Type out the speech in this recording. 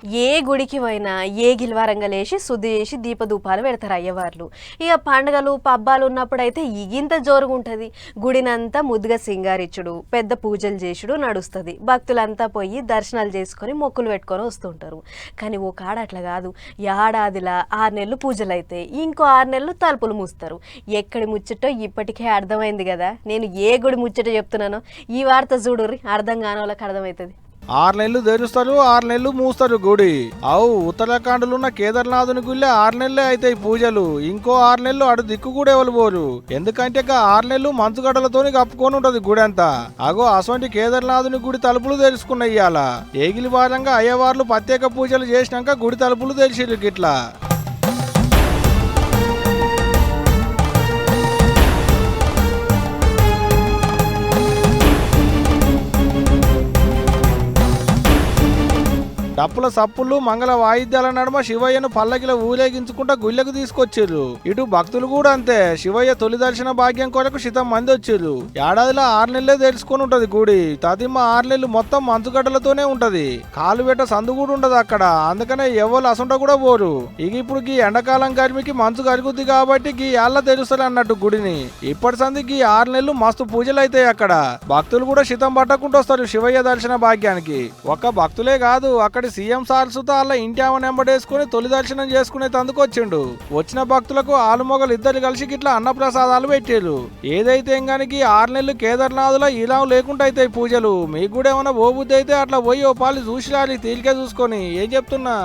ఏ గుడికి పోయినా ఏ గిల్వారంగా లేచి శుద్ధి చేసి దీపధూపాలు పెడతారు అయ్యవార్లు. ఇక పండుగలు పబ్బాలు ఉన్నప్పుడైతే ఇగింత జోరుగా ఉంటుంది. గుడినంతా ముద్దుగా సింగారిచ్చుడు, పెద్ద పూజలు చేసుడు నడుస్తుంది. భక్తులంతా పోయి దర్శనాలు చేసుకొని మొక్కులు పెట్టుకొని వస్తుంటారు. కానీ ఓ కాడ అట్లా కాదు. ఏడాదిలా 6 నెలలు పూజలు అయితే ఇంకో 6 నెలలు తలుపులు మూస్తారు. ఎక్కడి ముచ్చటో ఇప్పటికే అర్థమైంది కదా. నేను ఏ గుడి ముచ్చట చెప్తున్నానో ఈ వార్త చూడుర్రి, అర్థం కాని వాళ్ళకి అర్థమవుతుంది. 6 నెలలు తెరుస్తారు, 6 నెలలు మూస్తారు గుడి. ఉత్తరాఖండ్లో ఉన్న కేదార్నాథుని గుళ్ళే 6 నెలలే అవుతాయి పూజలు. ఇంకో 6 నెలలు అటు దిక్కు కూడా ఎవరు పోరు. ఎందుకంటే 6 నెలలు మంచుగడ్డలతోని కప్పుకొని ఉంటది గుడి అంతా. అసొంటి కేదార్నాథుని గుడి తలుపులు తెరుచుకున్నాయి. ఇవాళ ఏగిలి వారంగా అయ్యవార్లు ప్రత్యేక పూజలు చేసినాక గుడి తలుపులు తెరిచిరు గిట్లా. డప్పుల సప్పులు మంగళ వాయిద్యాల నడుమ శివయ్యను పల్లకిలో ఊరేగించుకుంటా గుళ్ళకు తీసుకొచ్చారు. ఇటు భక్తులు కూడా అంతే. శివయ్య తొలి దర్శన భాగ్యం కొరకు శతం మంది వచ్చారు. ఏడాదిలో 6 నెలలే తెరుచుకొని ఉంటది గుడి. తదిమ్మ 6 నెలలు మొత్తం మంచుగడ్డలతోనే ఉంటది. కాలు పెట్ట సందు కూడా ఉండదు అక్కడ. అందుకనే ఎవరు అసంట కూడా పోరు. ఇప్పుడు గీ ఎండాకాలం గరిమికి మంచు కరుగుద్ది కాబట్టి గీ ఏళ్ళ తెరుస్తారు అన్నట్టు గుడిని. ఇప్పటి సంది గీ 6 నెలలు మస్తు పూజలు అవుతాయి అక్కడ. భక్తులు కూడా శతం పట్టకుండా వస్తారు శివయ్య దర్శన భాగ్యానికి. ఒక్క భక్తులే కాదు, అక్కడ సీఎం సార్సుతో అలా ఇంటి ఆమె నెంబడేసుకుని తొలి దర్శనం చేసుకునే తందుకు వచ్చిండు. వచ్చిన భక్తులకు ఆలుమొగలు ఇద్దరు కలిసి గిట్లా అన్నప్రసాదాలు పెట్టారు. ఏదైతే ఇంకానికి 6 నెలలు కేదార్నాథులో ఇలా లేకుండా అయితే పూజలు. మీకు కూడా ఏమైనా ఓ బుద్ధి అయితే అట్లా పోయి ఓ పాలు చూసి తేలికే చూసుకొని ఏం చెప్తున్నా.